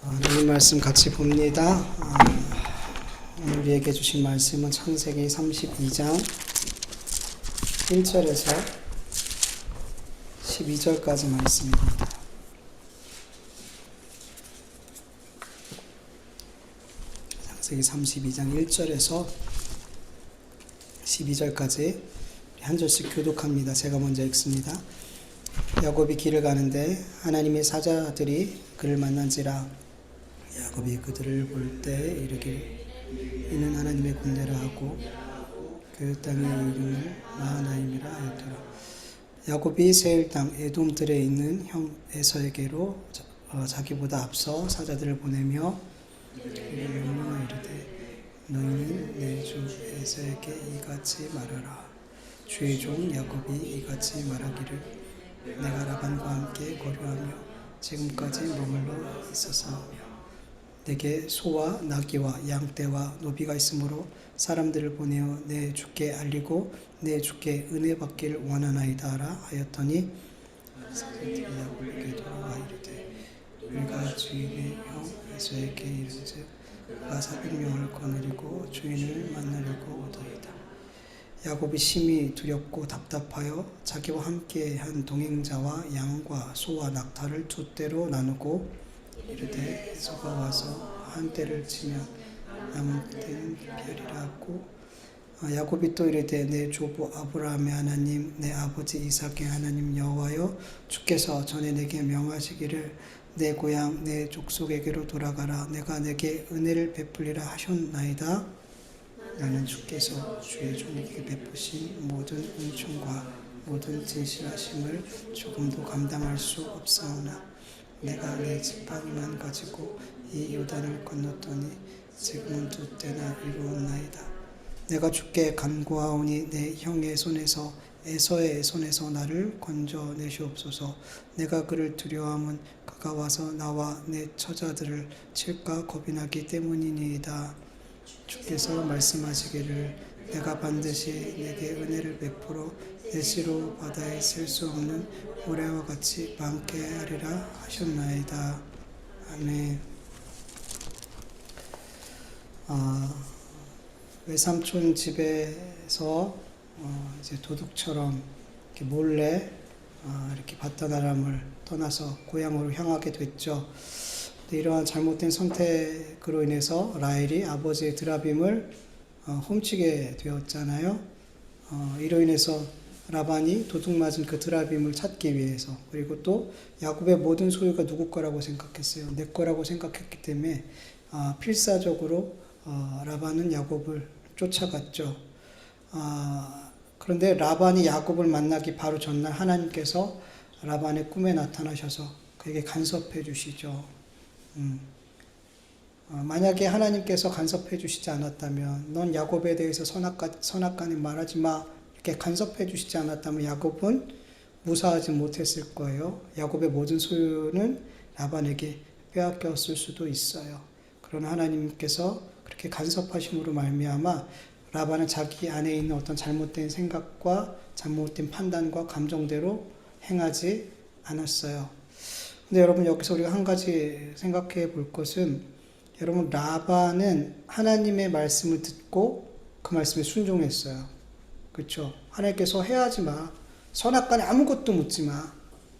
하나님 말씀 같이 봅니다. 오늘 우리에게 주신 말씀은 창세기 32장 1절에서 12절까지 말씀입니다. 창세기 32장 1절에서 12절까지 한 절씩 교독합니다. 제가 먼저 읽습니다. 야곱이 길을 가는데 하나님의 사자들이 그를 만난지라. 야곱이 그들을 볼 때 이르기를 이는 하나님의 군대라 하고 그 땅의 이름을 마하나임이라 하였더라. 야곱이 세일 땅 에돔들에 있는 형 에서에게로 자기보다 앞서 사자들을 보내며 그를 명령하여 이르되 너희는 내 주 에서에게 이같이 말하라. 주의 종 야곱이 이같이 말하기를 내가 라반과 함께 거류하며 지금까지 머물러 있었사오며 내게 소와 나귀와 양떼와 노비가 있으므로 사람들을 보내어 내 주께 알리고 내 주께 은혜 받길 원하나이다 하였더니 사자들이 야곱에게 돌아와 이르되 우리가 주인의 형 에서에게 이른즉 그가 400명을 거느리고 주인을 만나려고 오더이다. 야곱이 심히 두렵고 답답하여 자기와 함께한 동행자와 양과 소와 낙타를 두 떼로 나누고 이르되 에서가 와서 한 떼를 치면 남은 떼는 별이라 하고 야곱이 또 이르되 내 조부 아브라함의 하나님 내 아버지 이삭의 하나님 여호와여 주께서 전에 내게 명하시기를 내 고향 내 족속에게로 돌아가라 내가 내게 은혜를 베풀리라 하셨나이다. 나는 주께서 주의 종에게 베푸신 모든 은총과 모든 진실하심을 조금도 감당할 수 없사오나 내가 내 지팡이만 가지고 이 요단을 건넜더니 지금은 두 때나 이루었나이다. 내가 주께 간구하오니 내 형의 손에서 에서의 손에서 나를 건져내시옵소서. 내가 그를 두려워함은 그가 와서 나와 내 처자들을 칠까 겁이 나기 때문이니이다. 주께서 말씀하시기를 내가 반드시 내게 은혜를 베풀어 내 씨로 바다에 셀 수 없는 모래와 같이 많게 하리라 하셨나이다. 아멘. 외삼촌 집에서 이제 도둑처럼 이렇게 몰래 이렇게 바다나람을 떠나서 고향으로 향하게 됐죠. 이러한 잘못된 선택으로 인해서 라헬이 아버지의 드라빔을 훔치게 되었잖아요. 이로 인해서 라반이 도둑맞은 그 드라빔을 찾기 위해서 그리고 또 야곱의 모든 소유가 누구 거라고 생각했어요. 내 거라고 생각했기 때문에 필사적으로 라반은 야곱을 쫓아갔죠. 그런데 라반이 야곱을 만나기 바로 전날 하나님께서 라반의 꿈에 나타나셔서 그에게 간섭해 주시죠. 만약에 하나님께서 간섭해 주시지 않았다면 넌 야곱에 대해서 선악간에 말하지 마 이렇게 간섭해 주시지 않았다면 야곱은 무사하지 못했을 거예요. 야곱의 모든 소유는 라반에게 빼앗겼을 수도 있어요. 그러나 하나님께서 그렇게 간섭하심으로 말미암아 라반은 자기 안에 있는 어떤 잘못된 생각과 잘못된 판단과 감정대로 행하지 않았어요. 근데 여러분 여기서 우리가 한 가지 생각해 볼 것은 여러분 라반은 하나님의 말씀을 듣고 그 말씀에 순종했어요. 그렇죠? 하나님께서 해하지 마. 선악간에 아무것도 묻지 마.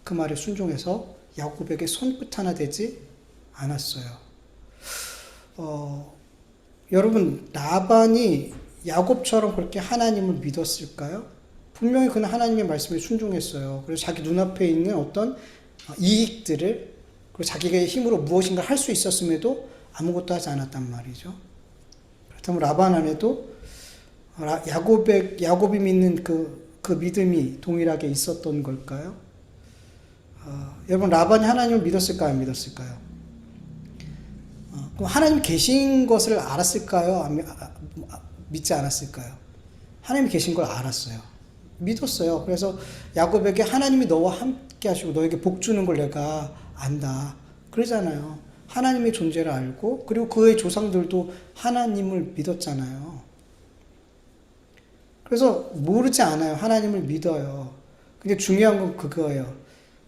그 말에 순종해서 야곱에게 손끝 하나 대지 않았어요. 여러분 라반이 야곱처럼 그렇게 하나님을 믿었을까요? 분명히 그는 하나님의 말씀에 순종했어요. 그래서 자기 눈앞에 있는 어떤 이익들을 그리고 자기의 힘으로 무엇인가 할 수 있었음에도 아무것도 하지 않았단 말이죠. 그렇다면 라반 안에도 야곱이 믿는 그 믿음이 동일하게 있었던 걸까요? 여러분 라반이 하나님을 믿었을까요? 안 믿었을까요? 그럼 하나님 계신 것을 알았을까요? 믿지 않았을까요? 하나님이 계신 걸 알았어요. 믿었어요. 그래서 야곱에게 하나님이 너와 함께 하시고 너에게 복 주는 걸 내가 안다. 그러잖아요. 하나님의 존재를 알고 그리고 그의 조상들도 하나님을 믿었잖아요. 그래서 모르지 않아요. 하나님을 믿어요. 근데 중요한 건 그거예요.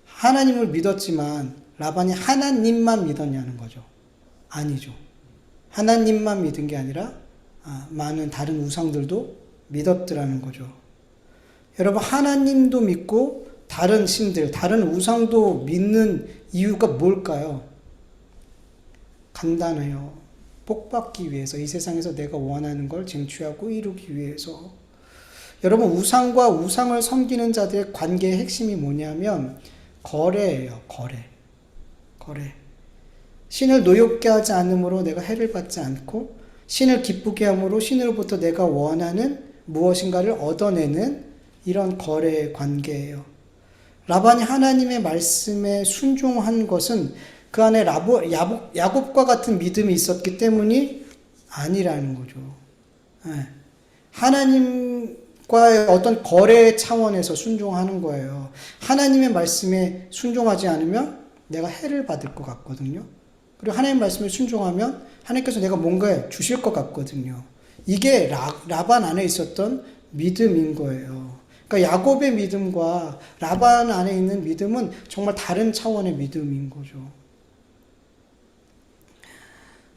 하나님을 믿었지만 라반이 하나님만 믿었냐는 거죠. 아니죠. 하나님만 믿은 게 아니라 많은 다른 우상들도 믿었더라는 거죠. 여러분, 하나님도 믿고 다른 신들, 다른 우상도 믿는 이유가 뭘까요? 간단해요. 복받기 위해서, 이 세상에서 내가 원하는 걸 쟁취하고 이루기 위해서. 여러분, 우상과 우상을 섬기는 자들의 관계의 핵심이 뭐냐면 거래예요. 거래. 신을 노엽게 하지 않으므로 내가 해를 받지 않고, 신을 기쁘게 함으로 신으로부터 내가 원하는 무엇인가를 얻어내는 이런 거래의 관계예요. 라반이 하나님의 말씀에 순종한 것은 그 안에 야곱과 같은 믿음이 있었기 때문이 아니라는 거죠. 하나님과의 어떤 거래 차원에서 순종하는 거예요. 하나님의 말씀에 순종하지 않으면 내가 해를 받을 것 같거든요. 그리고 하나님의 말씀에 순종하면 하나님께서 내가 뭔가 주실 것 같거든요. 이게 라반 안에 있었던 믿음인 거예요. 그러니까 야곱의 믿음과 라반 안에 있는 믿음은 정말 다른 차원의 믿음인 거죠.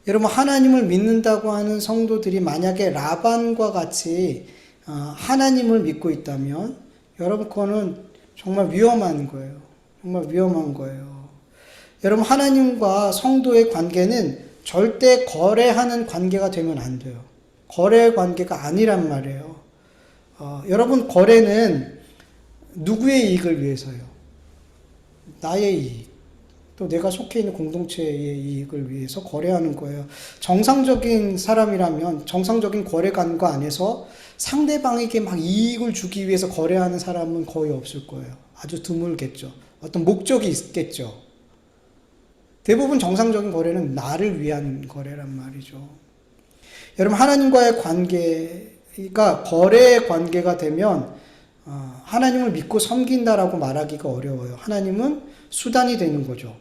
여러분, 하나님을 믿는다고 하는 성도들이 만약에 라반과 같이 하나님을 믿고 있다면 여러분, 그거는 정말 위험한 거예요. 정말 위험한 거예요. 여러분, 하나님과 성도의 관계는 절대 거래하는 관계가 되면 안 돼요. 거래의 관계가 아니란 말이에요. 여러분, 거래는 누구의 이익을 위해서요? 나의 이익, 또 내가 속해 있는 공동체의 이익을 위해서 거래하는 거예요. 정상적인 사람이라면, 정상적인 거래 관계 안에서 상대방에게 막 이익을 주기 위해서 거래하는 사람은 거의 없을 거예요. 아주 드물겠죠. 어떤 목적이 있겠죠. 대부분 정상적인 거래는 나를 위한 거래란 말이죠. 여러분, 하나님과의 관계가 거래의 관계가 되면 하나님을 믿고 섬긴다라고 말하기가 어려워요. 하나님은 수단이 되는 거죠.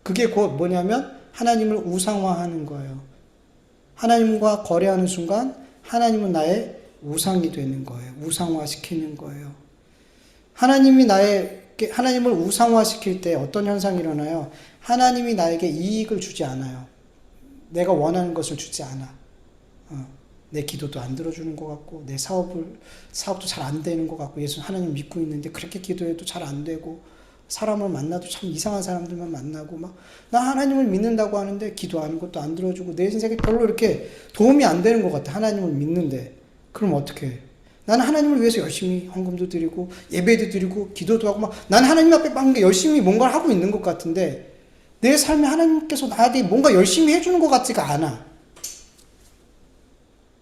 그게 곧 뭐냐면 하나님을 우상화하는 거예요. 하나님과 거래하는 순간 하나님은 나의 우상이 되는 거예요. 우상화시키는 거예요. 하나님을 우상화시킬 때 어떤 현상이 일어나요? 하나님이 나에게 이익을 주지 않아요. 내가 원하는 것을 주지 않아. 내 기도도 안 들어주는 것 같고, 내 사업도 잘 안 되는 것 같고, 예수 하나님 믿고 있는데 그렇게 기도해도 잘 안 되고, 사람을 만나도 참 이상한 사람들만 만나고, 나 하나님을 믿는다고 하는데 기도하는 것도 안 들어주고, 내 인생에 별로 이렇게 도움이 안 되는 것 같아. 하나님을 믿는데. 그럼 어떻게 해? 나는 하나님을 위해서 열심히 헌금도 드리고, 예배도 드리고, 기도도 하고, 나는 하나님 앞에 막 열심히 뭔가를 하고 있는 것 같은데, 내 삶에 하나님께서 나한테 뭔가 열심히 해주는 것 같지가 않아.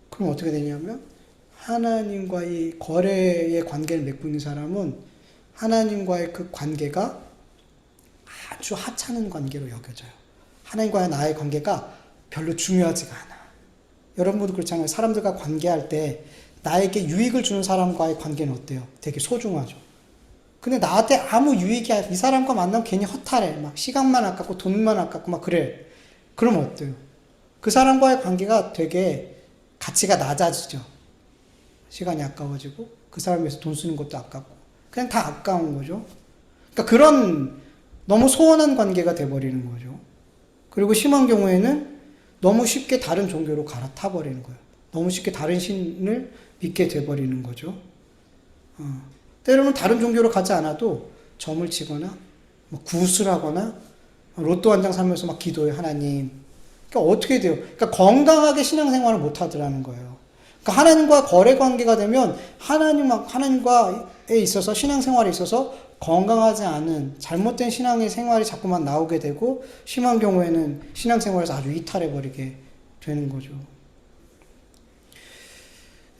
그럼 어떻게 되냐면 하나님과의 거래의 관계를 맺고 있는 사람은 하나님과의 그 관계가 아주 하찮은 관계로 여겨져요. 하나님과의 나의 관계가 별로 중요하지가 않아. 여러분도 그렇잖아요. 사람들과 관계할 때 나에게 유익을 주는 사람과의 관계는 어때요? 되게 소중하죠. 근데 나한테 아무 유익이 이 사람과 만나면 괜히 허탈해. 시간만 아깝고 돈만 아깝고 그래. 그럼 어때요? 그 사람과의 관계가 되게 가치가 낮아지죠. 시간이 아까워지고 그 사람 위해서 돈 쓰는 것도 아깝고 그냥 다 아까운 거죠. 그러니까 그런 너무 소원한 관계가 돼버리는 거죠. 그리고 심한 경우에는 너무 쉽게 다른 종교로 갈아타 버리는 거예요. 너무 쉽게 다른 신을 믿게 돼버리는 거죠. 때로는 다른 종교로 가지 않아도 점을 치거나 구슬 하거나 로또 한 장 사면서 기도해. 하나님. 그러니까 어떻게 돼요? 그러니까 건강하게 신앙생활을 못 하더라는 거예요. 그러니까 하나님과 거래 관계가 되면 하나님과에 있어서 신앙생활에 있어서 건강하지 않은 잘못된 신앙의 생활이 자꾸만 나오게 되고 심한 경우에는 신앙생활에서 아주 이탈해버리게 되는 거죠.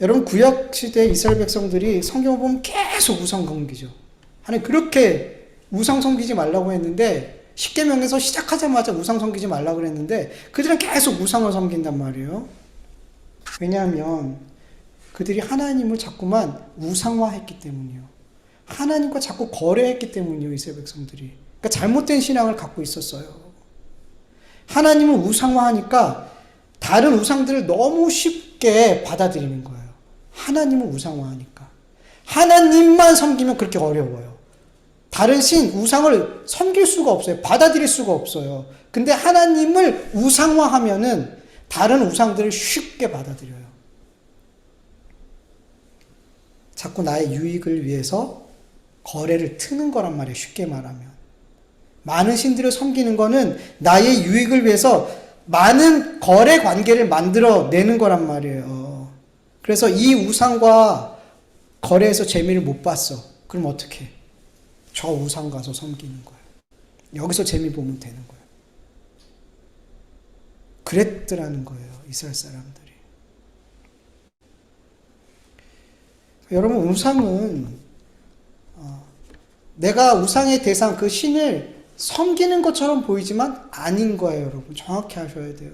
여러분, 구약시대 이스라엘 백성들이 성경을 보면 계속 우상 섬기죠. 하나님 그렇게 우상 섬기지 말라고 했는데 십계명에서 시작하자마자 우상 섬기지 말라고 그랬는데 그들은 계속 우상을 섬긴단 말이에요. 왜냐하면 그들이 하나님을 자꾸만 우상화했기 때문이요. 하나님과 자꾸 거래했기 때문이요. 이스라엘 백성들이. 그러니까 잘못된 신앙을 갖고 있었어요. 하나님을 우상화하니까 다른 우상들을 너무 쉽게 받아들이는 거예요. 하나님을 우상화하니까. 하나님만 섬기면 그렇게 어려워요. 다른 신, 우상을 섬길 수가 없어요. 받아들일 수가 없어요. 근데 하나님을 우상화하면은 다른 우상들을 쉽게 받아들여요. 자꾸 나의 유익을 위해서 거래를 트는 거란 말이에요. 쉽게 말하면. 많은 신들을 섬기는 거는 나의 유익을 위해서 많은 거래 관계를 만들어내는 거란 말이에요. 그래서 이 우상과 거래에서 재미를 못 봤어. 그럼 어떻게 해? 저 우상 가서 섬기는 거예요. 여기서 재미 보면 되는 거예요. 그랬더라는 거예요. 이스라엘 사람들이. 여러분, 우상은 내가 우상의 대상, 그 신을 섬기는 것처럼 보이지만 아닌 거예요. 여러분, 정확히 하셔야 돼요.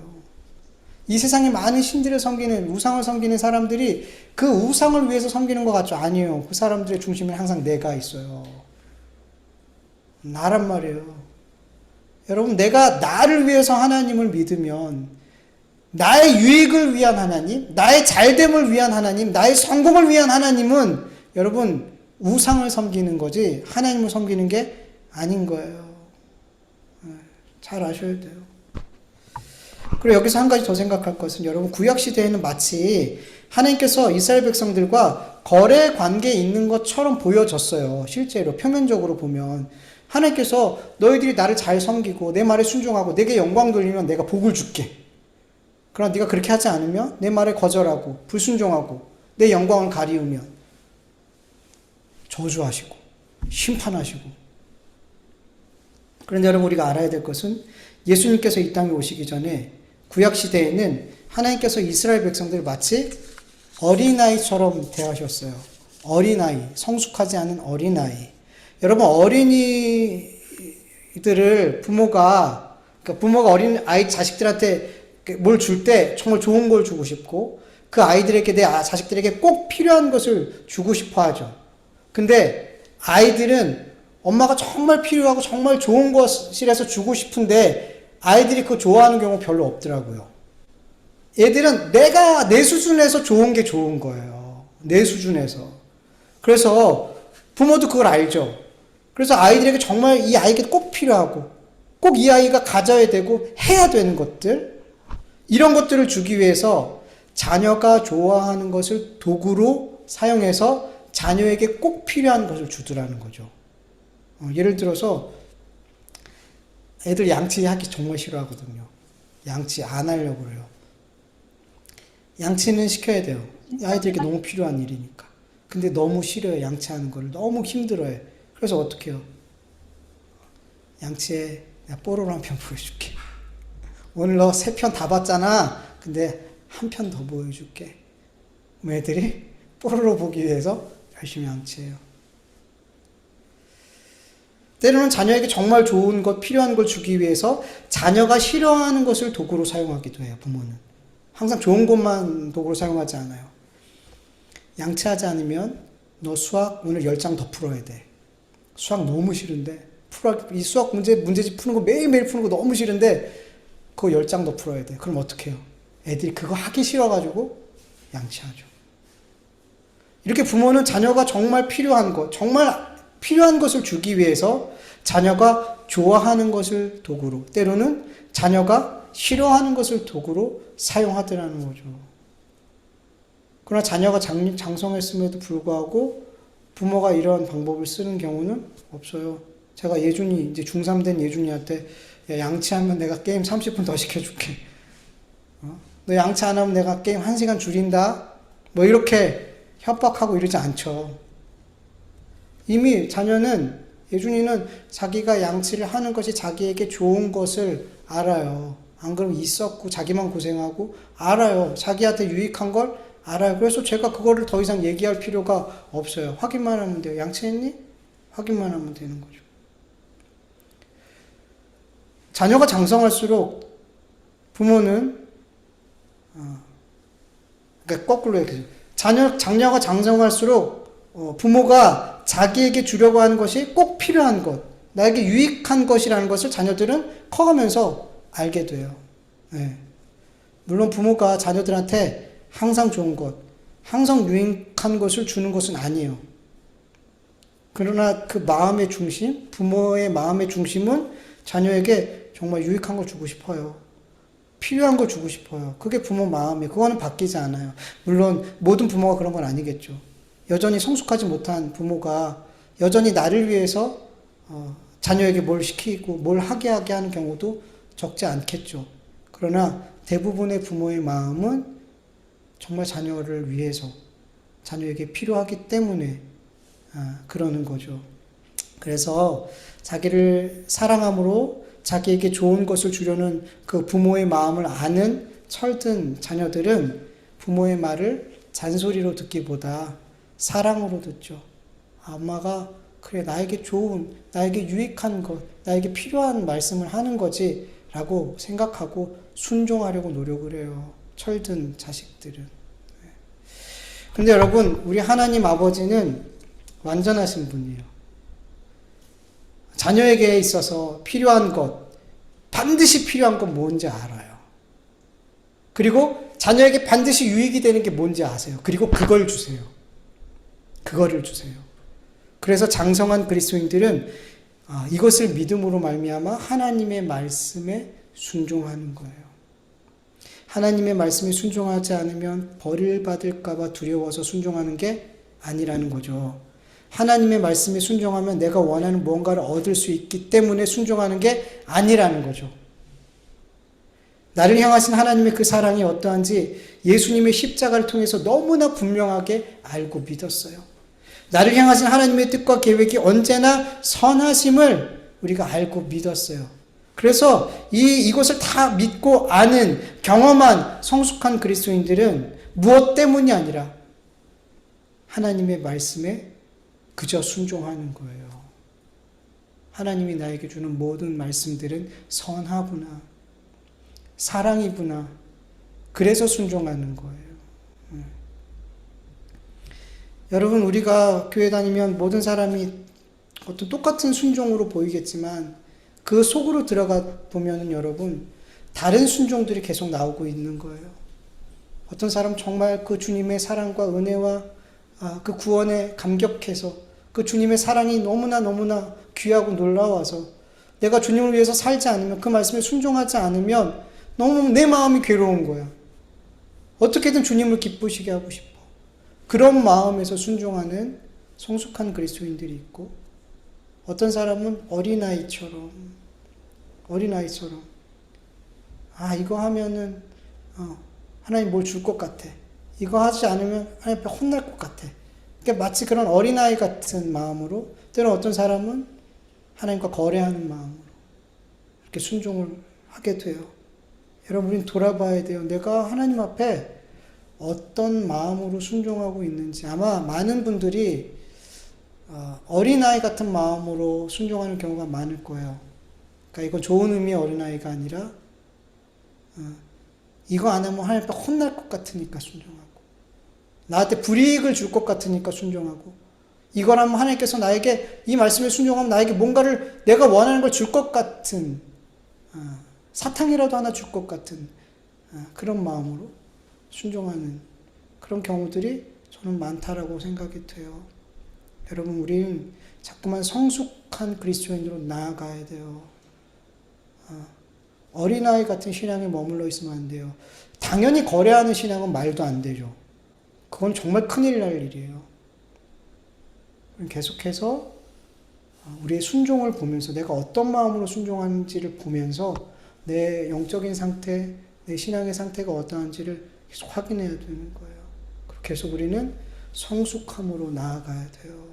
이 세상에 많은 신들을 섬기는, 우상을 섬기는 사람들이 그 우상을 위해서 섬기는 것 같죠? 아니에요. 그 사람들의 중심에 항상 내가 있어요. 나란 말이에요. 여러분, 내가 나를 위해서 하나님을 믿으면 나의 유익을 위한 하나님, 나의 잘됨을 위한 하나님, 나의 성공을 위한 하나님은 여러분 우상을 섬기는 거지 하나님을 섬기는 게 아닌 거예요. 잘 아셔야 돼요. 그리고 여기서 한 가지 더 생각할 것은 여러분 구약시대에는 마치 하나님께서 이스라엘 백성들과 거래 관계에 있는 것처럼 보여졌어요. 실제로 표면적으로 보면 하나님께서 너희들이 나를 잘 섬기고 내 말에 순종하고 내게 영광 돌리면 내가 복을 줄게. 그러나 네가 그렇게 하지 않으면 내 말에 거절하고 불순종하고 내 영광을 가리우면 저주하시고 심판하시고. 그런데 여러분 우리가 알아야 될 것은 예수님께서 이 땅에 오시기 전에 구약시대에는 하나님께서 이스라엘 백성들을 마치 어린아이처럼 대하셨어요. 어린아이, 성숙하지 않은 어린아이. 여러분 어린이들을 부모가 어린아이 자식들한테 뭘 줄 때 정말 좋은 걸 주고 싶고 그 아이들에게 내 자식들에게 꼭 필요한 것을 주고 싶어 하죠. 근데 아이들은 엄마가 정말 필요하고 정말 좋은 것이라서 주고 싶은데 아이들이 그거 좋아하는 경우 별로 없더라고요. 얘들은 내 수준에서 좋은 게 좋은 거예요. 내 수준에서. 그래서 부모도 그걸 알죠. 그래서 아이들에게 정말 이 아이에게 꼭 필요하고 꼭 이 아이가 가져야 되고 해야 되는 것들, 이런 것들을 주기 위해서 자녀가 좋아하는 것을 도구로 사용해서 자녀에게 꼭 필요한 것을 주더라는 거죠. 예를 들어서 애들 양치하기 정말 싫어하거든요. 양치 안 하려고 그래요. 양치는 시켜야 돼요. 아이들에게 너무 필요한 일이니까. 근데 너무 싫어요. 양치하는 걸 너무 힘들어해. 그래서 어떻게 해요? 양치해. 내가 뽀로로 한 편 보여줄게. 오늘 너 3편 다 봤잖아. 근데 한 편 더 보여줄게. 애들이 뽀로로 보기 위해서 열심히 양치해요. 때로는 자녀에게 정말 좋은 것, 필요한 걸 주기 위해서 자녀가 싫어하는 것을 도구로 사용하기도 해요. 부모는. 항상 좋은 것만 도구로 사용하지 않아요. 양치하지 않으면 너 수학 오늘 10장 더 풀어야 돼. 수학 너무 싫은데 이 수학 문제집 푸는 거 매일매일 푸는 거 너무 싫은데 그거 10장 더 풀어야 돼. 그럼 어떻게 해요? 애들이 그거 하기 싫어가지고 양치하죠. 이렇게 부모는 자녀가 정말 필요한 것, 정말 필요한 것을 주기 위해서 자녀가 좋아하는 것을 도구로, 때로는 자녀가 싫어하는 것을 도구로 사용하더라는 거죠. 그러나 자녀가 장성했음에도 불구하고 부모가 이런 방법을 쓰는 경우는 없어요. 제가 이제 중3 된 예준이한테 야, 양치하면 내가 게임 30분 더 시켜줄게. 너 양치 안 하면 내가 게임 1시간 줄인다. 뭐 이렇게 협박하고 이러지 않죠. 이미 예준이는 자기가 양치를 하는 것이 자기에게 좋은 것을 알아요. 안 그러면 있었고 자기만 고생하고 알아요. 자기한테 유익한 걸 알아요. 그래서 제가 그거를 더 이상 얘기할 필요가 없어요. 확인만 하면 돼요. 양치했니? 확인만 하면 되는 거죠. 자녀가 장성할수록 부모는 그러니까 거꾸로 얘기해요. 자녀가 장성할수록 부모가 자기에게 주려고 하는 것이 꼭 필요한 것, 나에게 유익한 것이라는 것을 자녀들은 커가면서 알게 돼요. 네. 물론 부모가 자녀들한테 항상 좋은 것, 항상 유익한 것을 주는 것은 아니에요. 그러나 그 마음의 중심, 부모의 마음의 중심은 자녀에게 정말 유익한 걸 주고 싶어요. 필요한 걸 주고 싶어요. 그게 부모 마음이에요. 그거는 바뀌지 않아요. 물론 모든 부모가 그런 건 아니겠죠. 여전히 성숙하지 못한 부모가 여전히 나를 위해서 자녀에게 뭘 시키고 뭘 하게 하는 경우도 적지 않겠죠. 그러나 대부분의 부모의 마음은 정말 자녀를 위해서 자녀에게 필요하기 때문에 그러는 거죠. 그래서 자기를 사랑함으로 자기에게 좋은 것을 주려는 그 부모의 마음을 아는 철든 자녀들은 부모의 말을 잔소리로 듣기보다 사랑으로 듣죠. 엄마가 그래 나에게 좋은, 나에게 유익한 것, 나에게 필요한 말씀을 하는 거지 라고 생각하고 순종하려고 노력을 해요. 철든 자식들은. 근데 여러분, 우리 하나님 아버지는 완전하신 분이에요. 자녀에게 있어서 필요한 것, 반드시 필요한 건 뭔지 알아요. 그리고 자녀에게 반드시 유익이 되는 게 뭔지 아세요. 그리고 그걸 주세요. 그거를 주세요. 그래서 장성한 그리스도인들은 이것을 믿음으로 말미암아 하나님의 말씀에 순종하는 거예요. 하나님의 말씀에 순종하지 않으면 벌을 받을까 봐 두려워서 순종하는 게 아니라는 거죠. 하나님의 말씀에 순종하면 내가 원하는 무언가를 얻을 수 있기 때문에 순종하는 게 아니라는 거죠. 나를 향하신 하나님의 그 사랑이 어떠한지 예수님의 십자가를 통해서 너무나 분명하게 알고 믿었어요. 나를 향하신 하나님의 뜻과 계획이 언제나 선하심을 우리가 알고 믿었어요. 그래서 이것을 다 믿고 아는 경험한 성숙한 그리스도인들은 무엇 때문이 아니라 하나님의 말씀에 그저 순종하는 거예요. 하나님이 나에게 주는 모든 말씀들은 선하구나, 사랑이구나. 그래서 순종하는 거예요. 여러분, 우리가 교회 다니면 모든 사람이 어떤 똑같은 순종으로 보이겠지만 그 속으로 들어가 보면은 여러분, 다른 순종들이 계속 나오고 있는 거예요. 어떤 사람 정말 그 주님의 사랑과 은혜와 그 구원에 감격해서 그 주님의 사랑이 너무나 귀하고 놀라워서 내가 주님을 위해서 살지 않으면, 그 말씀에 순종하지 않으면 너무 내 마음이 괴로운 거야. 어떻게든 주님을 기쁘시게 하고 싶어. 그런 마음에서 순종하는 성숙한 그리스도인들이 있고, 어떤 사람은 어린아이처럼 이거 하면은 하나님 뭘 줄 것 같아. 이거 하지 않으면 하나님 앞에 혼날 것 같아. 그러니까 마치 그런 어린아이 같은 마음으로, 때로 어떤 사람은 하나님과 거래하는 마음으로 이렇게 순종을 하게 돼요. 여러분, 우린 돌아봐야 돼요. 내가 하나님 앞에 어떤 마음으로 순종하고 있는지. 아마 많은 분들이 어린아이 같은 마음으로 순종하는 경우가 많을 거예요. 그러니까 이건 좋은 의미의 어린아이가 아니라 이거 안 하면 하나님 앞에 혼날 것 같으니까 순종하고, 나한테 불이익을 줄 것 같으니까 순종하고, 이걸 하면 하나님께서 나에게, 이 말씀에 순종하면 나에게 뭔가를 내가 원하는 걸 줄 것 같은, 사탕이라도 하나 줄 것 같은 그런 마음으로 순종하는 그런 경우들이 저는 많다라고 생각이 돼요. 여러분, 우리는 자꾸만 성숙한 그리스도인으로 나아가야 돼요. 어린아이 같은 신앙에 머물러 있으면 안 돼요. 당연히 거래하는 신앙은 말도 안 되죠. 그건 정말 큰일 날 일이에요. 계속해서 우리의 순종을 보면서, 내가 어떤 마음으로 순종하는지를 보면서 내 영적인 상태, 내 신앙의 상태가 어떠한지를 계속 확인해야 되는 거예요. 계속 우리는 성숙함으로 나아가야 돼요.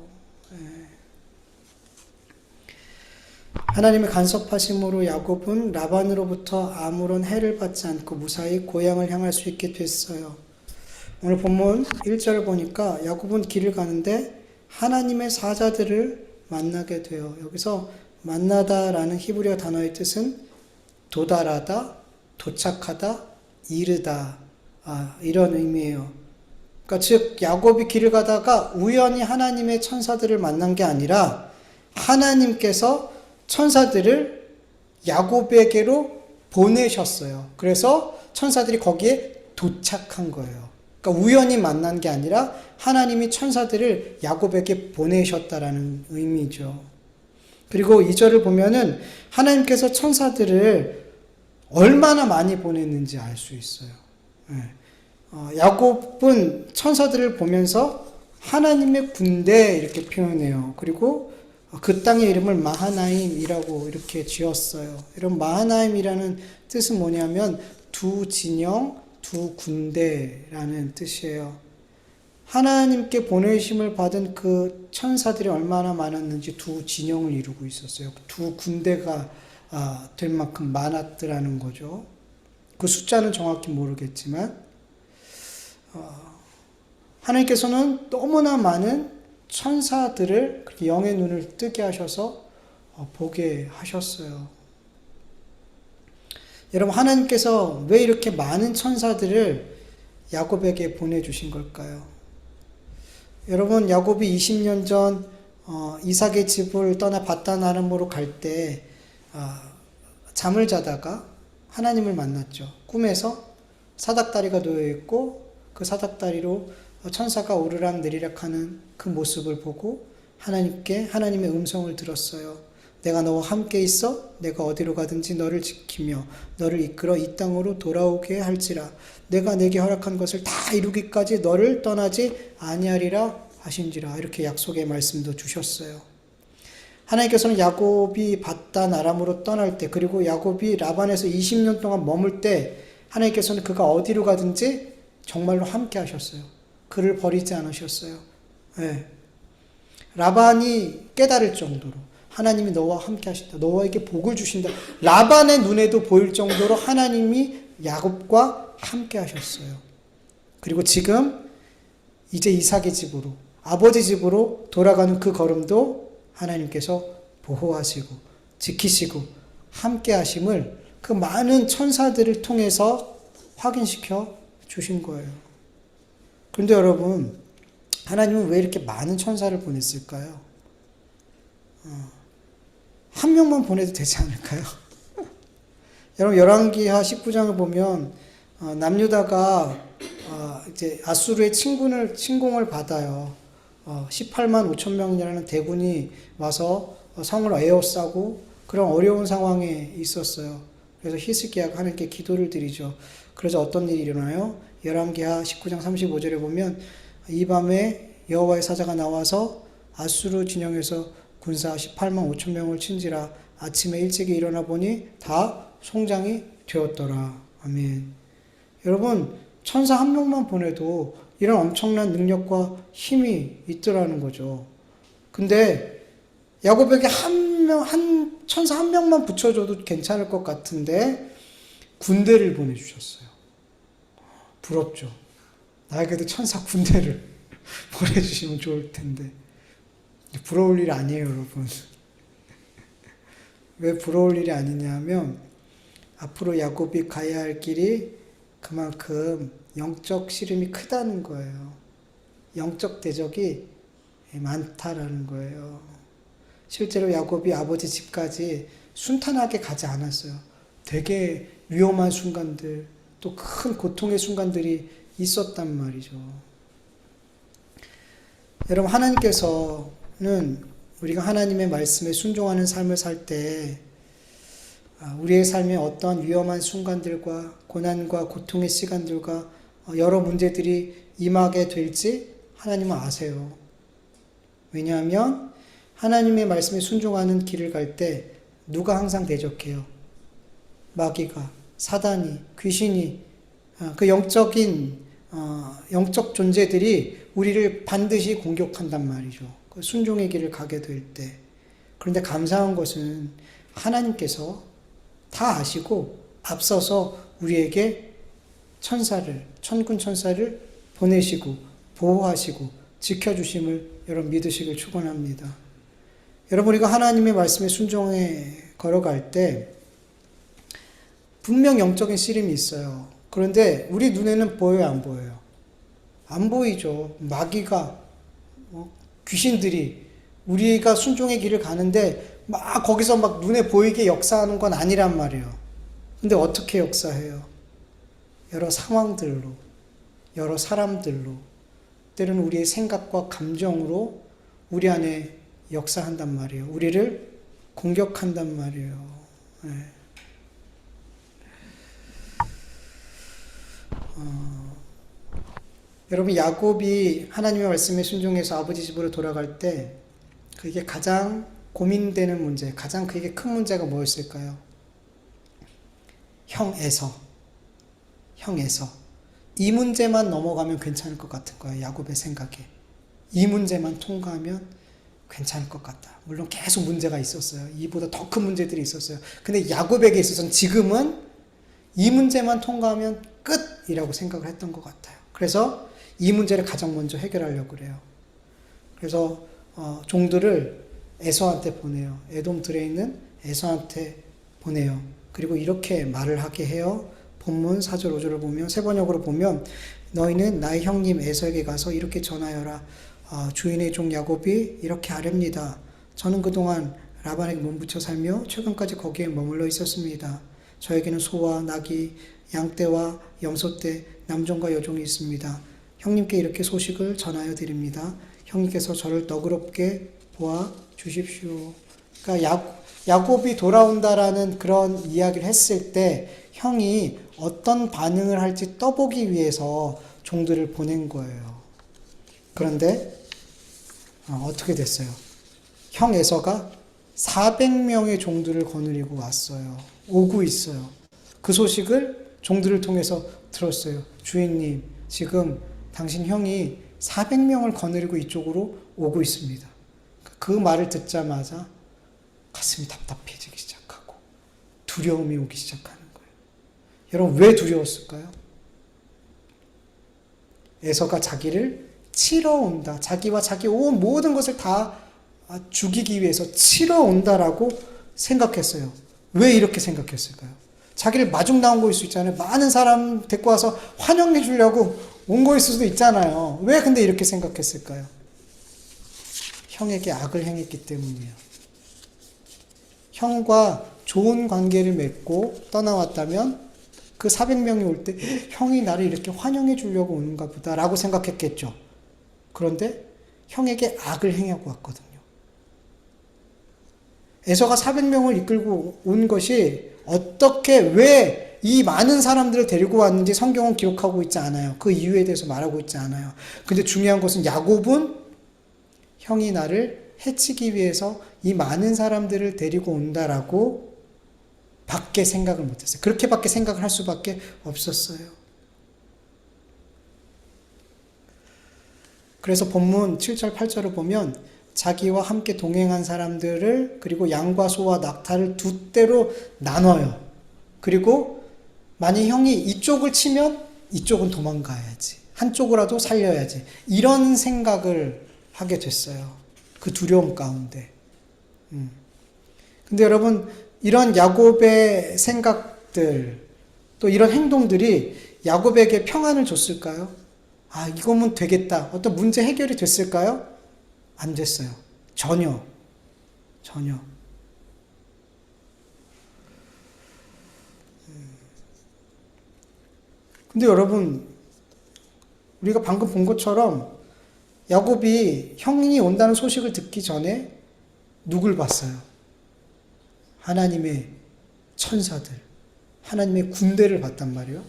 하나님의 간섭하심으로 야곱은 라반으로부터 아무런 해를 받지 않고 무사히 고향을 향할 수 있게 됐어요. 오늘 본문 1절을 보니까 야곱은 길을 가는데 하나님의 사자들을 만나게 돼요. 여기서 만나다라는 히브리어 단어의 뜻은 도달하다, 도착하다, 이르다, 이런 의미예요. 그러니까 즉 야곱이 길을 가다가 우연히 하나님의 천사들을 만난 게 아니라 하나님께서 천사들을 야곱에게로 보내셨어요. 그래서 천사들이 거기에 도착한 거예요. 그러니까 우연히 만난 게 아니라 하나님이 천사들을 야곱에게 보내셨다라는 의미죠. 그리고 2절을 보면은 하나님께서 천사들을 얼마나 많이 보냈는지 알 수 있어요. 야곱은 천사들을 보면서 하나님의 군대 이렇게 표현해요. 그리고 그 땅의 이름을 마하나임이라고 이렇게 지었어요. 이런 마하나임이라는 뜻은 뭐냐면 두 진영, 두 군대라는 뜻이에요. 하나님께 보내심을 받은 그 천사들이 얼마나 많았는지 두 진영을 이루고 있었어요. 두 군대가 될 만큼 많았더라는 거죠. 그 숫자는 정확히 모르겠지만 하나님께서는 너무나 많은 천사들을 그렇게 영의 눈을 뜨게 하셔서 보게 하셨어요. 여러분, 하나님께서 왜 이렇게 많은 천사들을 야곱에게 보내주신 걸까요? 여러분, 야곱이 20년 전 이삭의 집을 떠나 바단 아람으로 갈 때 잠을 자다가 하나님을 만났죠. 꿈에서 사닥다리가 놓여있고 그 사닥다리로 천사가 오르락 내리락 하는 그 모습을 보고 하나님의 음성을 들었어요. 내가 너와 함께 있어 내가 어디로 가든지 너를 지키며 너를 이끌어 이 땅으로 돌아오게 할지라 내가 내게 허락한 것을 다 이루기까지 너를 떠나지 아니하리라 하신지라. 이렇게 약속의 말씀도 주셨어요. 하나님께서는 야곱이 바단 아람으로 떠날 때, 그리고 야곱이 라반에서 20년 동안 머물 때 하나님께서는 그가 어디로 가든지 정말로 함께 하셨어요. 그를 버리지 않으셨어요. 라반이 깨달을 정도로 하나님이 너와 함께 하신다. 너에게 복을 주신다. 라반의 눈에도 보일 정도로 하나님이 야곱과 함께 하셨어요. 그리고 지금 이제 이삭의 집으로, 아버지 집으로 돌아가는 그 걸음도 하나님께서 보호하시고 지키시고 함께 하심을 그 많은 천사들을 통해서 확인시켜 주신 거예요. 그런데 여러분, 하나님은 왜 이렇게 많은 천사를 보냈을까요? 한 명만 보내도 되지 않을까요? 여러분, 열왕기하 19장을 보면 남유다가 이제 아수르의 침공을 받아요. 18만 5천 명이라는 대군이 와서 성을 에워싸고 그런 어려운 상황에 있었어요. 그래서 히스기야가 하나님께 기도를 드리죠. 그래서 어떤 일이 일어나요? 열왕기하 19장 35절에 보면 이 밤에 여호와의 사자가 나와서 아수르 진영에서 군사 18만 5천 명을 친지라 아침에 일찍이 일어나 보니 다 송장이 되었더라. 아멘. 여러분, 천사 한 명만 보내도 이런 엄청난 능력과 힘이 있더라는 거죠. 근데 야곱에게 천사 한 명만 붙여줘도 괜찮을 것 같은데 군대를 보내주셨어요. 부럽죠. 나에게도 천사 군대를 보내주시면 좋을 텐데. 부러울 일 아니에요, 여러분. 왜 부러울 일이 아니냐면 앞으로 야곱이 가야 할 길이 그만큼 영적 씨름이 크다는 거예요. 영적 대적이 많다라는 거예요. 실제로 야곱이 아버지 집까지 순탄하게 가지 않았어요. 되게 위험한 순간들, 또 큰 고통의 순간들이 있었단 말이죠. 여러분, 하나님께서는 우리가 하나님의 말씀에 순종하는 삶을 살 때 우리의 삶에 어떤 위험한 순간들과 고난과 고통의 시간들과 여러 문제들이 임하게 될지 하나님은 아세요. 왜냐하면 하나님의 말씀에 순종하는 길을 갈 때 누가 항상 대적해요? 마귀가, 사단이, 귀신이, 그 영적 존재들이 우리를 반드시 공격한단 말이죠. 그 순종의 길을 가게 될 때. 그런데 감사한 것은 하나님께서 다 아시고 앞서서 우리에게 천군 천사를 보내시고 보호하시고 지켜주심을 여러분 믿으시길 축원합니다. 여러분, 우리가 하나님의 말씀에 순종해 걸어갈 때 분명 영적인 씨름이 있어요. 그런데 우리 눈에는 보여요, 안 보여요? 안 보이죠. 마귀가, 귀신들이 우리가 순종의 길을 가는데 막 거기서 막 눈에 보이게 역사하는 건 아니란 말이에요. 근데 어떻게 역사해요? 여러 상황들로, 여러 사람들로, 때로는 우리의 생각과 감정으로 우리 안에 역사한단 말이에요. 우리를 공격한단 말이에요. 네. 여러분, 야곱이 하나님의 말씀에 순종해서 아버지 집으로 돌아갈 때 그게 가장 고민되는 문제, 가장 그게 큰 문제가 뭐였을까요? 형 에서. 이 문제만 넘어가면 괜찮을 것 같은 거예요. 야곱의 생각에. 이 문제만 통과하면 괜찮을 것 같다. 물론 계속 문제가 있었어요. 이보다 더 큰 문제들이 있었어요. 근데 야곱에게 있어서는 지금은 이 문제만 통과하면 끝이라고 생각을 했던 것 같아요. 그래서 이 문제를 가장 먼저 해결하려고 그래요. 그래서 종들을 에서한테 보내요. 에돔 들에 있는 에서한테 보내요. 그리고 이렇게 말을 하게 해요. 본문 4절 5절을 보면, 세 번역으로 보면, 너희는 나의 형님 에서에게 가서 이렇게 전하여라. 주인의 종 야곱이 이렇게 아렵니다. 저는 그동안 라반에게 몸붙여 살며 최근까지 거기에 머물러 있었습니다. 저에게는 소와 나귀, 양떼와 염소떼, 남종과 여종이 있습니다. 형님께 이렇게 소식을 전하여 드립니다. 형님께서 저를 너그럽게 보아 주십시오. 그러니까 야곱이 돌아온다라는 그런 이야기를 했을 때 형이 어떤 반응을 할지 떠보기 위해서 종들을 보낸 거예요. 그런데 어떻게 됐어요? 형 에서가 400명의 종들을 거느리고 왔어요. 오고 있어요. 그 소식을 종들을 통해서 들었어요. 주인님, 지금 당신 형이 400명을 거느리고 이쪽으로 오고 있습니다. 그 말을 듣자마자 가슴이 답답해지기 시작하고 두려움이 오기 시작하는 거예요. 여러분, 왜 두려웠을까요? 에서가 자기를 치러 온다. 자기와 자기 온 모든 것을 다 죽이기 위해서 치러 온다라고 생각했어요. 왜 이렇게 생각했을까요? 자기를 마중 나온 거일 수 있잖아요. 많은 사람 데리고 와서 환영해 주려고 온 거일 수도 있잖아요. 왜 근데 이렇게 생각했을까요? 형에게 악을 행했기 때문이에요. 형과 좋은 관계를 맺고 떠나왔다면 그 400명이 올 때 형이 나를 이렇게 환영해 주려고 오는가 보다라고 생각했겠죠. 그런데 형에게 악을 행하고 왔거든요. 에서가 400명을 이끌고 온 것이 어떻게, 왜 이 많은 사람들을 데리고 왔는지 성경은 기록하고 있지 않아요. 그 이유에 대해서 말하고 있지 않아요. 근데 중요한 것은 야곱은 형이 나를 해치기 위해서 이 많은 사람들을 데리고 온다라고 밖에 생각을 못했어요. 그렇게밖에 생각을 할 수밖에 없었어요. 그래서 본문 7절 8절을 보면 자기와 함께 동행한 사람들을, 그리고 양과 소와 낙타를 두 떼로 나눠요. 그리고 만약 형이 이쪽을 치면 이쪽은 도망가야지, 한쪽이라도 살려야지, 이런 생각을 하게 됐어요. 그 두려움 가운데. 근데 여러분, 이런 야곱의 생각들, 또 이런 행동들이 야곱에게 평안을 줬을까요? 이거면 되겠다, 어떤 문제 해결이 됐을까요? 안 됐어요. 전혀. 근데 여러분, 우리가 방금 본 것처럼 야곱이 형이 온다는 소식을 듣기 전에 누굴 봤어요? 하나님의 천사들, 하나님의 군대를 봤단 말이에요.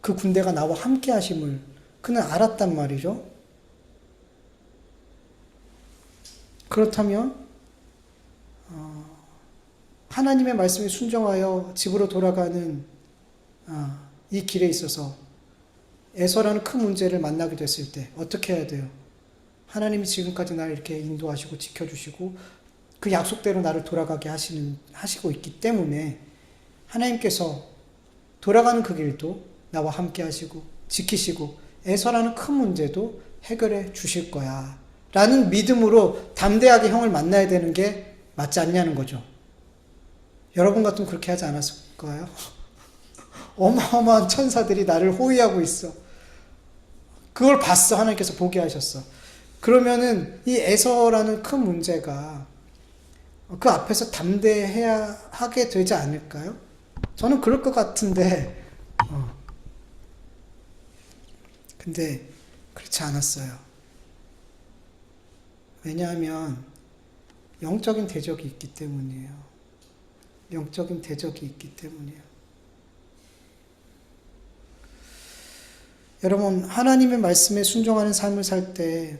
그 군대가 나와 함께 하심을 그는 알았단 말이죠. 그렇다면 하나님의 말씀에 순종하여 집으로 돌아가는 이 길에 있어서 에서라는 큰 문제를 만나게 됐을 때 어떻게 해야 돼요? 하나님이 지금까지 나를 이렇게 인도하시고 지켜주시고 그 약속대로 나를 돌아가게 하시고 있기 때문에 하나님께서 돌아가는 그 길도 나와 함께 하시고 지키시고 에서라는 큰 문제도 해결해 주실 거야 라는 믿음으로 담대하게 형을 만나야 되는 게 맞지 않냐는 거죠. 여러분 같으면 그렇게 하지 않았을까요? 어마어마한 천사들이 나를 호위하고 있어. 그걸 봤어. 하나님께서 보게 하셨어. 그러면은 이 에서라는 큰 문제가 그 앞에서 담대해야 하게 되지 않을까요? 저는 그럴 것 같은데. 근데 그렇지 않았어요. 왜냐하면 영적인 대적이 있기 때문이에요. 영적인 대적이 있기 때문이에요. 여러분, 하나님의 말씀에 순종하는 삶을 살 때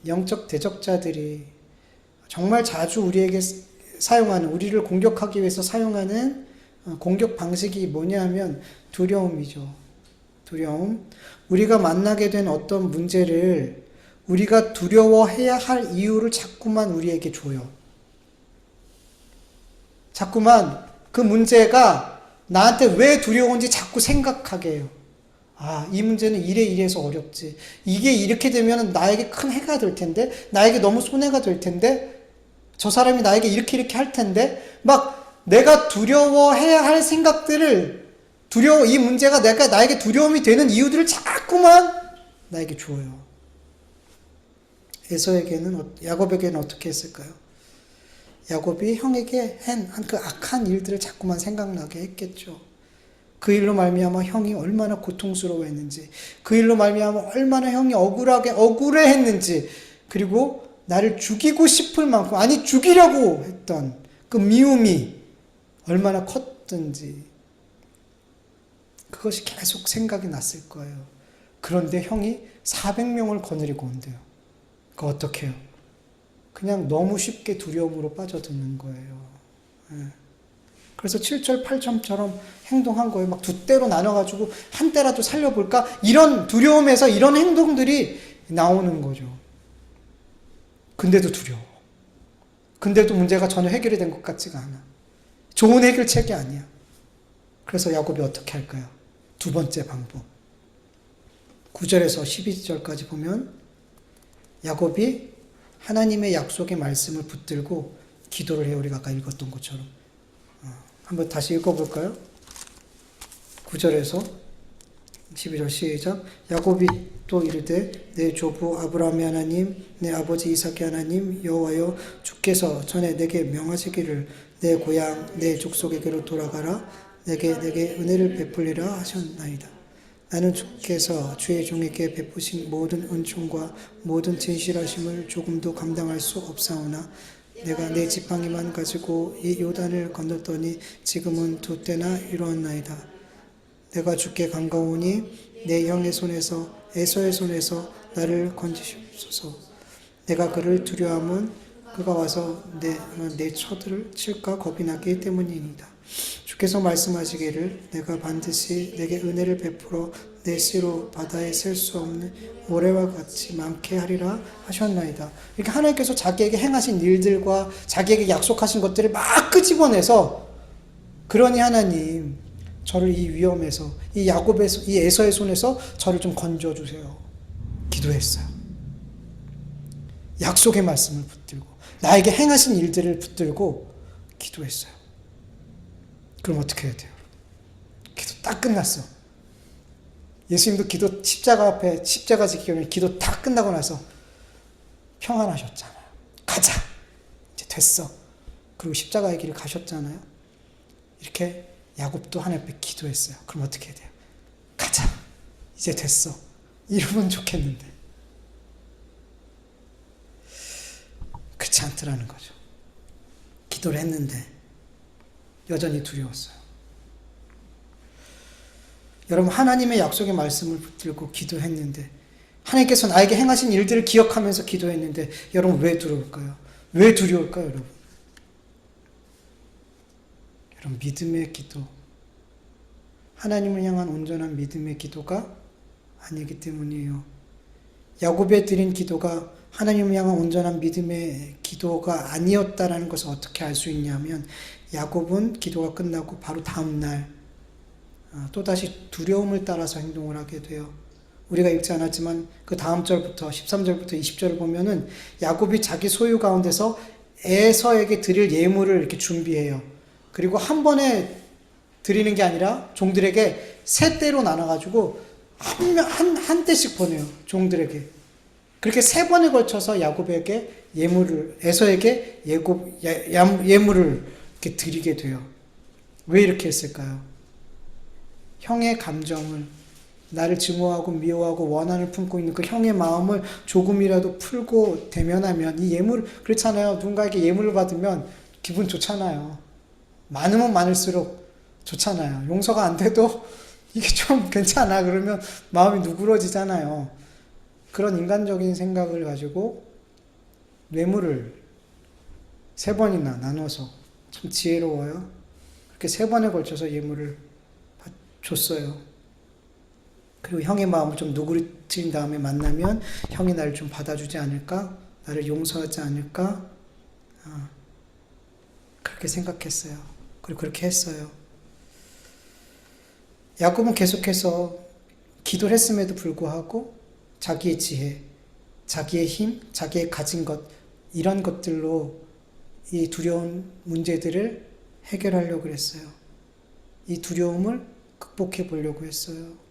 영적 대적자들이 정말 자주 우리에게 사용하는, 우리를 공격하기 위해서 사용하는 공격 방식이 뭐냐 하면 두려움이죠. 두려움. 우리가 만나게 된 어떤 문제를 우리가 두려워해야 할 이유를 자꾸만 우리에게 줘요. 자꾸만 그 문제가 나한테 왜 두려운지 자꾸 생각하게 해요. 아, 이 문제는 이래서 어렵지. 이게 이렇게 되면 나에게 큰 해가 될 텐데, 나에게 너무 손해가 될 텐데, 저 사람이 나에게 이렇게 할 텐데, 막 내가 두려워해야 할 생각들을, 이 문제가 나에게 두려움이 되는 이유들을 자꾸만 나에게 줘요. 야곱에게는 어떻게 했을까요? 야곱이 형에게 한 그 악한 일들을 자꾸만 생각나게 했겠죠. 그 일로 말미암아 형이 얼마나 고통스러워했는지, 그 일로 말미암아 얼마나 형이 억울해했는지, 그리고 나를 죽이고 싶을 만큼, 아니 죽이려고 했던 그 미움이 얼마나 컸든지 그것이 계속 생각이 났을 거예요. 그런데 형이 400명을 거느리고 온대요. 그거 어떻게 해요? 그냥 너무 쉽게 두려움으로 빠져드는 거예요. 그래서 7절 8절처럼 행동한 거예요. 막 두 대로 나눠가지고 한 대라도 살려볼까? 이런 두려움에서 이런 행동들이 나오는 거죠. 근데도 두려워. 근데도 문제가 전혀 해결이 된 것 같지가 않아. 좋은 해결책이 아니야. 그래서 야곱이 어떻게 할까요? 두 번째 방법. 9절에서 12절까지 보면 야곱이 하나님의 약속의 말씀을 붙들고 기도를 해요. 우리가 아까 읽었던 것처럼. 한번 다시 읽어볼까요? 9절에서 12절 시작. 야곱이 또 이르되 내 조부 아브라함의 하나님, 내 아버지 이삭의 하나님 여호와여, 주께서 전에 내게 명하시기를 내 고향 내 족속에게로 돌아가라, 내게 은혜를 베풀리라 하셨나이다. 나는 주께서 주의 종에게 베푸신 모든 은총과 모든 진실하심을 조금도 감당할 수 없사오나 내가 내 지팡이만 가지고 이 요단을 건넜더니 지금은 두 때나 이루었나이다. 내가 주께 간과오니 내 형의 손에서 에서의 손에서 나를 건지시옵소서. 내가 그를 두려워함은 그가 와서 내 처들을 칠까 겁이 나기 때문이니이다. 주께서 말씀하시기를 내가 반드시 내게 은혜를 베풀어 내 씨로 바다에 셀 수 없는 모래와 같이 많게 하리라 하셨나이다. 이렇게 하나님께서 자기에게 행하신 일들과 자기에게 약속하신 것들을 막 끄집어내서, 그러니 하나님 저를 이 위험에서, 이 에서의 손에서 저를 좀 건져주세요. 기도했어요. 약속의 말씀을 붙들고 나에게 행하신 일들을 붙들고 기도했어요. 그럼 어떻게 해야 돼요? 기도 딱 끝났어. 예수님도 기도 십자가 지기 전에 기도 다 끝나고 나서 평안하셨잖아요. 가자. 이제 됐어. 그리고 십자가의 길을 가셨잖아요. 이렇게 야곱도 하나님 앞에 기도했어요. 그럼 어떻게 해야 돼요? 가자. 이제 됐어. 이러면 좋겠는데. 그렇지 않더라는 거죠. 기도를 했는데 여전히 두려웠어요. 여러분, 하나님의 약속의 말씀을 붙들고 기도했는데, 하나님께서 나에게 행하신 일들을 기억하면서 기도했는데, 여러분 왜 두려울까요? 왜 두려울까요, 여러분? 여러분, 믿음의 기도, 하나님을 향한 온전한 믿음의 기도가 아니기 때문이에요. 야곱에 드린 기도가 하나님을 향한 온전한 믿음의 기도가 아니었다라는 것을 어떻게 알 수 있냐면, 야곱은 기도가 끝나고 바로 다음 날 또다시 두려움을 따라서 행동을 하게 돼요. 우리가 읽지 않았지만 그 다음 절부터 13절부터 20절을 보면은 야곱이 자기 소유 가운데서 에서에게 드릴 예물을 이렇게 준비해요. 그리고 한 번에 드리는 게 아니라 종들에게 세 때로 나눠가지고 한 때씩 보내요. 종들에게. 그렇게 세 번에 걸쳐서 야곱에게 에서에게 예물을 이렇게 드리게 돼요. 왜 이렇게 했을까요? 형의 감정을 나를 증오하고 미워하고 원한을 품고 있는 그 형의 마음을 조금이라도 풀고 대면하면 이 예물 그렇잖아요. 누군가에게 예물을 받으면 기분 좋잖아요. 많으면 많을수록 좋잖아요. 용서가 안 돼도 이게 좀 괜찮아 그러면 마음이 누그러지잖아요. 그런 인간적인 생각을 가지고 뇌물을 3번이나 나눠서 참 지혜로워요. 그렇게 3번에 걸쳐서 예물을 줬어요. 그리고 형의 마음을 좀 누그러뜨린 다음에 만나면 형이 나를 좀 받아주지 않을까? 나를 용서하지 않을까? 그렇게 생각했어요. 그리고 그렇게 했어요. 야곱은 계속해서 기도를 했음에도 불구하고 자기의 지혜, 자기의 힘, 자기의 가진 것 이런 것들로 이 두려운 문제들을 해결하려고 했어요. 이 두려움을 극복해 보려고 했어요.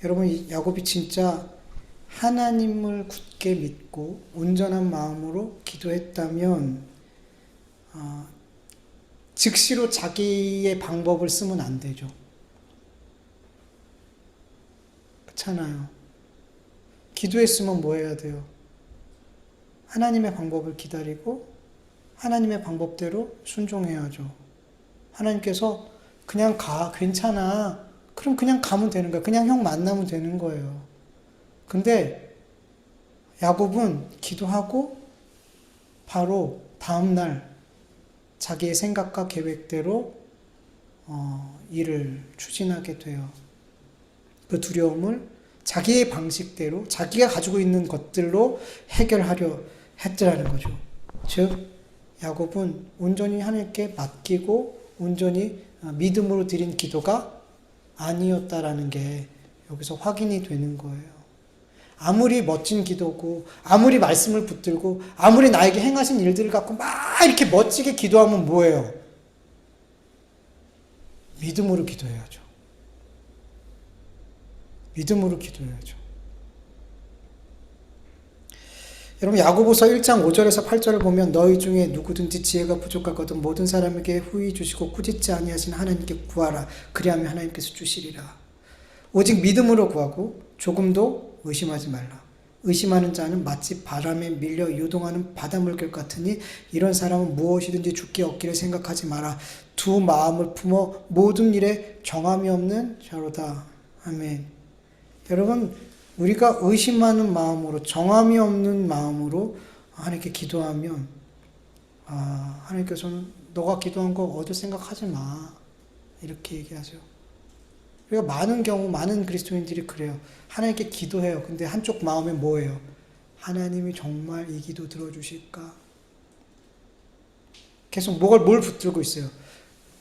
여러분, 야곱이 진짜 하나님을 굳게 믿고 온전한 마음으로 기도했다면 즉시로 자기의 방법을 쓰면 안 되죠. 그렇잖아요. 기도했으면 뭐 해야 돼요? 하나님의 방법을 기다리고 하나님의 방법대로 순종해야죠. 하나님께서 그냥 가, 괜찮아. 그럼 그냥 가면 되는 거예요. 그냥 형 만나면 되는 거예요. 근데 야곱은 기도하고 바로 다음날 자기의 생각과 계획대로 일을 추진하게 돼요. 그 두려움을 자기의 방식대로 자기가 가지고 있는 것들로 해결하려 했더라는 거죠. 즉 야곱은 온전히 하나님께 맡기고 온전히 믿음으로 드린 기도가 아니었다라는 게 여기서 확인이 되는 거예요. 아무리 멋진 기도고 아무리 말씀을 붙들고 아무리 나에게 행하신 일들을 갖고 막 이렇게 멋지게 기도하면 뭐예요? 믿음으로 기도해야죠. 믿음으로 기도해야죠. 여러분 야고보서 1장 5절에서 8절을 보면 너희 중에 누구든지 지혜가 부족하거든 모든 사람에게 후히 주시고 꾸짖지 아니하신 하나님께 구하라. 그리하면 하나님께서 주시리라. 오직 믿음으로 구하고 조금도 의심하지 말라. 의심하는 자는 마치 바람에 밀려 요동하는 바닷물결 같으니 이런 사람은 무엇이든지 죽기 얻기를 생각하지 마라. 두 마음을 품어 모든 일에 정함이 없는 자로다. 아멘. 여러분 우리가 의심하는 마음으로 정함이 없는 마음으로 하나님께 기도하면 하나님께서는 너가 기도한 거 얻을 생각하지 마 이렇게 얘기하죠. 우리가 많은 경우 많은 그리스도인들이 그래요. 하나님께 기도해요. 근데 한쪽 마음에 뭐예요? 하나님이 정말 이 기도 들어주실까? 계속 뭘 붙들고 있어요.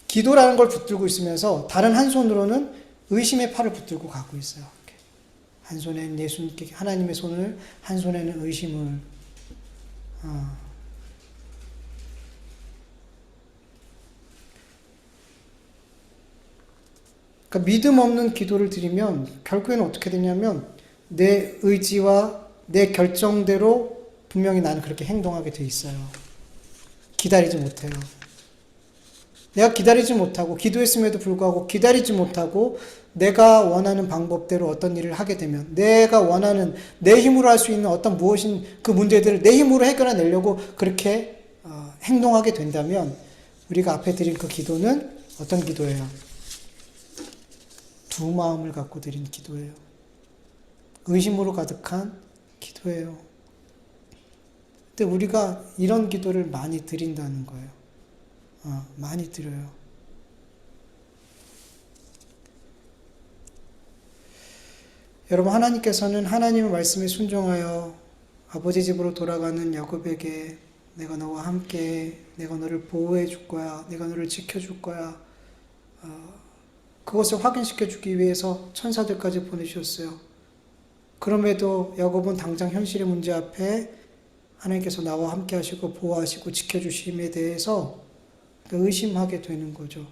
기도라는 걸 붙들고 있으면서 다른 한 손으로는 의심의 팔을 붙들고 가고 있어요. 한 손에는 예수님께 하나님의 손을, 한 손에는 의심을. 그러니까 믿음 없는 기도를 드리면 결국에는 어떻게 되냐면 내 의지와 내 결정대로 분명히 나는 그렇게 행동하게 돼 있어요. 기다리지 못해요. 내가 기다리지 못하고 기도했음에도 불구하고 기다리지 못하고 내가 원하는 방법대로 어떤 일을 하게 되면 내가 원하는 내 힘으로 할 수 있는 어떤 무엇인 그 문제들을 내 힘으로 해결해내려고 그렇게 행동하게 된다면 우리가 앞에 드린 그 기도는 어떤 기도예요? 두 마음을 갖고 드린 기도예요. 의심으로 가득한 기도예요. 근데 우리가 이런 기도를 많이 드린다는 거예요. 많이 드려요. 여러분 하나님께서는 하나님의 말씀에 순종하여 아버지 집으로 돌아가는 야곱에게 내가 너와 함께 내가 너를 보호해 줄 거야. 내가 너를 지켜줄 거야. 그것을 확인시켜 주기 위해서 천사들까지 보내주셨어요. 그럼에도 야곱은 당장 현실의 문제 앞에 하나님께서 나와 함께 하시고 보호하시고 지켜주심에 대해서 의심하게 되는 거죠.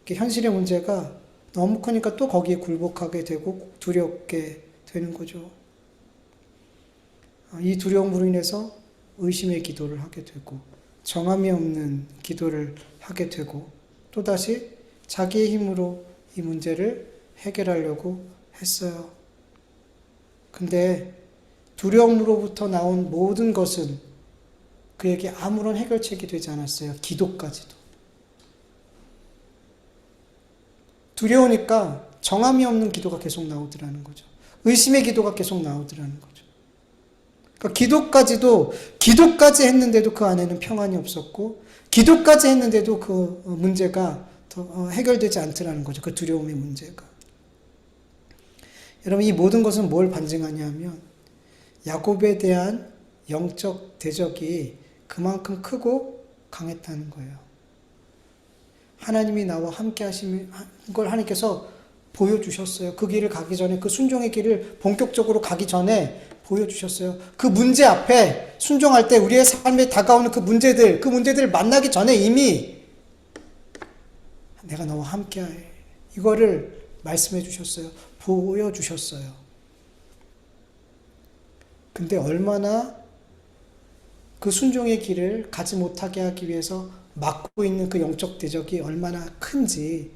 현실의 문제가 너무 크니까 또 거기에 굴복하게 되고 두렵게 되는 거죠. 이 두려움으로 인해서 의심의 기도를 하게 되고 정함이 없는 기도를 하게 되고 또다시 자기의 힘으로 이 문제를 해결하려고 했어요. 근데 두려움으로부터 나온 모든 것은 그에게 아무런 해결책이 되지 않았어요. 기도까지도. 두려우니까 정함이 없는 기도가 계속 나오더라는 거죠. 의심의 기도가 계속 나오더라는 거죠. 그러니까 기도까지 했는데도 그 안에는 평안이 없었고, 기도까지 했는데도 그 문제가 더 해결되지 않더라는 거죠. 그 두려움의 문제가. 여러분, 이 모든 것은 뭘 반증하냐 하면, 야곱에 대한 영적 대적이 그만큼 크고 강했다는 거예요. 하나님이 나와 함께 하신 걸 하나님께서 보여주셨어요. 그 길을 가기 전에, 그 순종의 길을 본격적으로 가기 전에 보여주셨어요. 그 문제 앞에 순종할 때 우리의 삶에 다가오는 그 문제들을 만나기 전에 이미 내가 너와 함께해. 이거를 말씀해 주셨어요. 보여주셨어요. 근데 얼마나 그 순종의 길을 가지 못하게 하기 위해서 막고 있는 그 영적 대적이 얼마나 큰지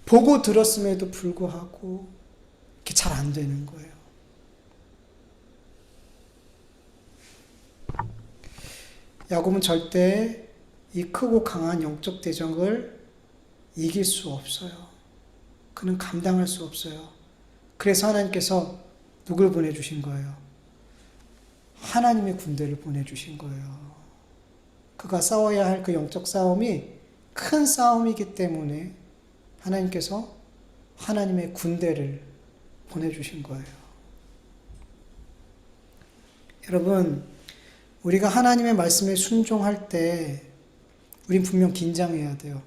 보고 들었음에도 불구하고 이렇게 잘 안 되는 거예요. 야곱은 절대 이 크고 강한 영적 대적을 이길 수 없어요. 그는 감당할 수 없어요. 그래서 하나님께서 누굴 보내주신 거예요? 하나님의 군대를 보내주신 거예요. 그가 싸워야 할 그 영적 싸움이 큰 싸움이기 때문에 하나님께서 하나님의 군대를 보내주신 거예요. 여러분, 우리가 하나님의 말씀에 순종할 때 우린 분명 긴장해야 돼요.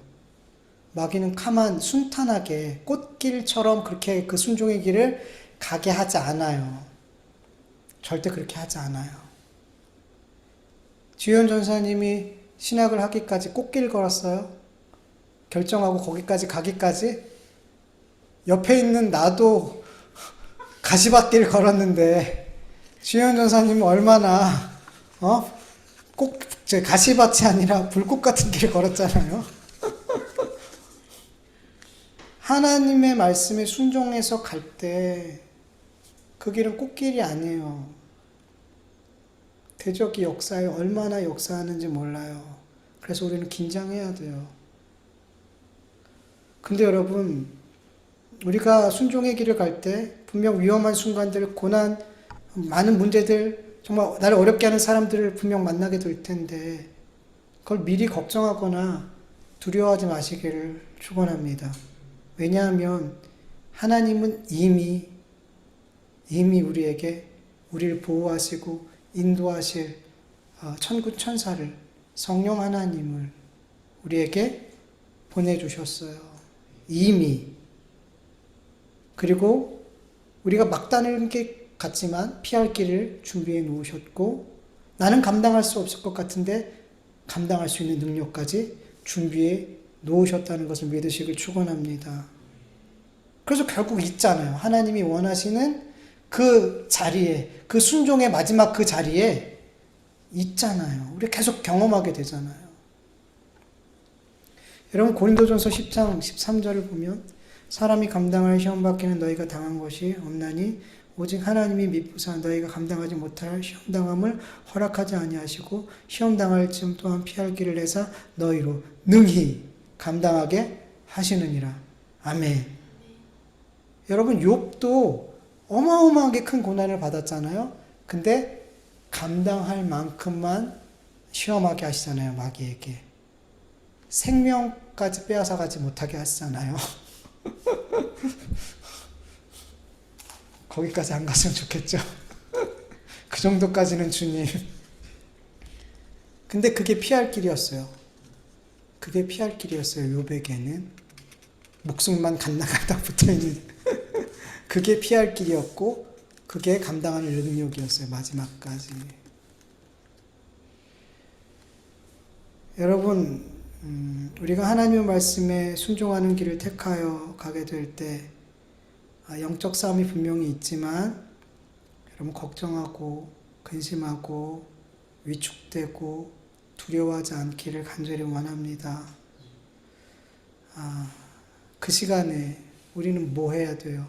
마귀는 가만 순탄하게 꽃길처럼 그렇게 그 순종의 길을 가게 하지 않아요. 절대 그렇게 하지 않아요. 주현 전사님이 신학을 하기까지 꽃길 걸었어요. 결정하고 거기까지 가기까지 옆에 있는 나도 가시밭길 걸었는데 주현 전사님은 얼마나 꼭 가시밭이 아니라 불꽃 같은 길 걸었잖아요. 하나님의 말씀에 순종해서 갈 때 그 길은 꽃길이 아니에요. 대적이 역사에 얼마나 역사하는지 몰라요. 그래서 우리는 긴장해야 돼요. 근데 여러분, 우리가 순종의 길을 갈 때 분명 위험한 순간들, 고난, 많은 문제들, 정말 나를 어렵게 하는 사람들을 분명 만나게 될 텐데 그걸 미리 걱정하거나 두려워하지 마시기를 축원합니다. 왜냐하면 하나님은 이미 우리에게 우리를 보호하시고 인도하실 천군 천사를, 성령 하나님을 우리에게 보내주셨어요. 이미. 그리고 우리가 막다른 게 같지만 피할 길을 준비해 놓으셨고, 나는 감당할 수 없을 것 같은데 감당할 수 있는 능력까지 준비해 놓으셨다는 것을 믿으시길 축원합니다. 그래서 결국 있잖아요. 하나님이 원하시는 그 자리에, 그 순종의 마지막 그 자리에 있잖아요. 우리 계속 경험하게 되잖아요. 여러분, 고린도전서 10장 13절을 보면 사람이 감당할 시험 받기는 너희가 당한 것이 없나니 오직 하나님이 미쁘사 너희가 감당하지 못할 시험 당함을 허락하지 아니하시고 시험 당할 쯤 또한 피할 길을 내사 너희로 능히 감당하게 하시느니라. 아멘. 여러분, 욥도 어마어마하게 큰 고난을 받았잖아요. 근데 감당할 만큼만 시험하게 하시잖아요. 마귀에게. 생명까지 빼앗아가지 못하게 하시잖아요. 거기까지 안 갔으면 좋겠죠. 그 정도까지는 주님. 근데 그게 피할 길이었어요. 그게 피할 길이었어요. 욥에게는. 목숨만 간나간다 붙어있는. 그게 피할 길이었고 그게 감당하는 능력이었어요. 마지막까지. 여러분, 우리가 하나님의 말씀에 순종하는 길을 택하여 가게 될 때 영적 싸움이 분명히 있지만 여러분, 걱정하고 근심하고 위축되고 두려워하지 않기를 간절히 원합니다. 그 시간에 우리는 뭐 해야 돼요?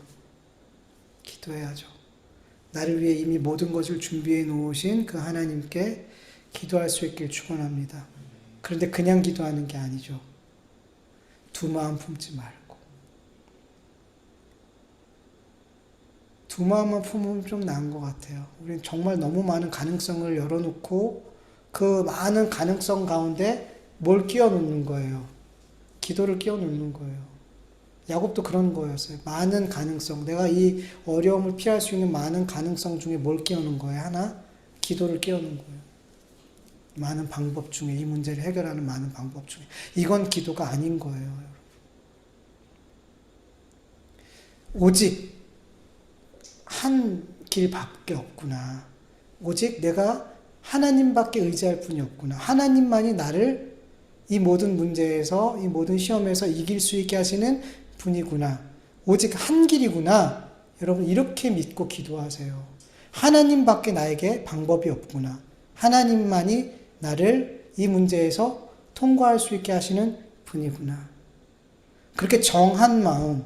기도해야죠. 나를 위해 이미 모든 것을 준비해 놓으신 그 하나님께 기도할 수 있길 축원합니다. 그런데 그냥 기도하는 게 아니죠. 두 마음 품지 말고. 두 마음만 품으면 좀 나은 것 같아요. 우리는 정말 너무 많은 가능성을 열어놓고 그 많은 가능성 가운데 뭘 끼워 놓는 거예요. 기도를 끼워 놓는 거예요. 야곱도 그런 거였어요. 많은 가능성, 내가 이 어려움을 피할 수 있는 많은 가능성 중에 뭘 끼워 놓은 거예요? 하나, 기도를 끼워 놓은 거예요. 많은 방법 중에, 이 문제를 해결하는 많은 방법 중에. 이건 기도가 아닌 거예요, 여러분. 오직 한 길밖에 없구나. 오직 내가 하나님밖에 의지할 분이 없구나. 하나님만이 나를 이 모든 문제에서, 이 모든 시험에서 이길 수 있게 하시는 분이구나. 오직 한 길이구나. 여러분, 이렇게 믿고 기도하세요. 하나님밖에 나에게 방법이 없구나. 하나님만이 나를 이 문제에서 통과할 수 있게 하시는 분이구나. 그렇게 정한 마음,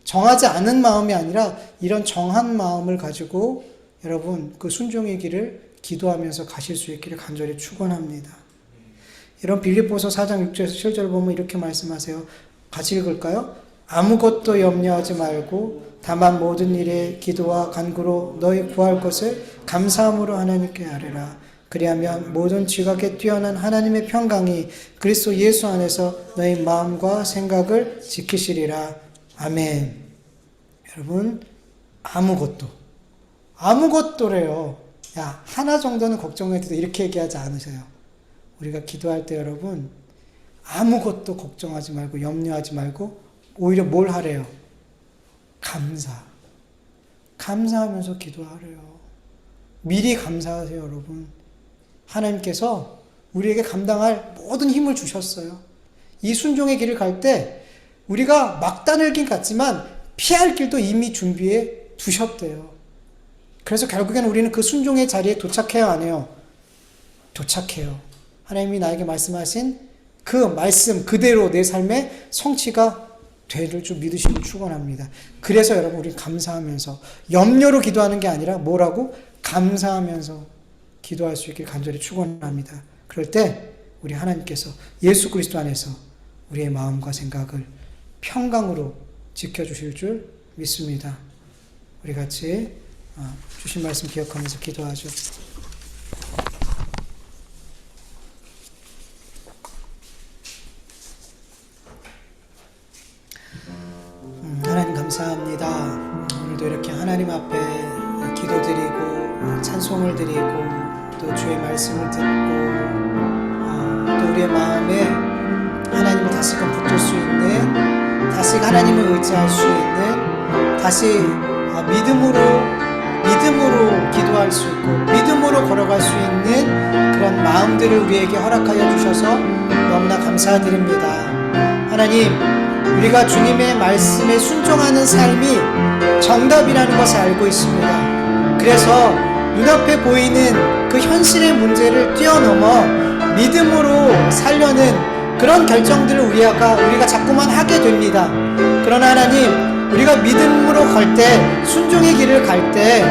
정하지 않은 마음이 아니라 이런 정한 마음을 가지고 여러분 그 순종의 길을 기도하면서 가실 수 있기를 간절히 축원합니다. 이런 빌립보서 4장 6절에서 7절 보면 이렇게 말씀하세요. 같이 읽을까요? 아무것도 염려하지 말고 다만 모든 일에 기도와 간구로 너희 구할 것을 감사함으로 하나님께 아뢰라. 그리하면 모든 지각에 뛰어난 하나님의 평강이 그리스도 예수 안에서 너희 마음과 생각을 지키시리라. 아멘. 여러분, 아무것도래요. 야, 하나 정도는 걱정해도 이렇게 얘기하지 않으세요. 우리가 기도할 때 여러분, 아무것도 걱정하지 말고 염려하지 말고 오히려 뭘 하래요? 감사하면서 기도하래요. 미리 감사하세요, 여러분. 하나님께서 우리에게 감당할 모든 힘을 주셨어요. 이 순종의 길을 갈 때 우리가 막다를 길 같지만 피할 길도 이미 준비해 두셨대요. 그래서 결국에는 우리는 그 순종의 자리에 도착해야 안 해요? 도착해요. 하나님이 나에게 말씀하신 그 말씀 그대로 내 삶의 성취가 되를 줄 믿으시고 축원합니다. 그래서 여러분 우리 감사하면서 염려로 기도하는 게 아니라 뭐라고? 감사하면서 기도할 수 있길 간절히 축원합니다. 그럴 때 우리 하나님께서 예수 그리스도 안에서 우리의 마음과 생각을 평강으로 지켜주실 줄 믿습니다. 우리 같이 주신 말씀 기억하면서 기도하죠. 하나님 감사합니다. 오늘도 이렇게 하나님 앞에 기도드리고 찬송을 드리고 또 주의 말씀을 듣고 또 우리의 마음에 하나님을 다시금 붙들 수 있는, 다시 하나님을 의지할 수 있는, 다시 믿음으로 기도할 수 있고 믿음으로 걸어갈 수 있는 그런 마음들을 우리에게 허락하여 주셔서 너무나 감사드립니다. 하나님, 우리가 주님의 말씀에 순종하는 삶이 정답이라는 것을 알고 있습니다. 그래서 눈앞에 보이는 그 현실의 문제를 뛰어넘어 믿음으로 살려는 그런 결정들을 우리가 자꾸만 하게 됩니다. 그러나 하나님, 우리가 믿음으로 갈 때, 순종의 길을 갈 때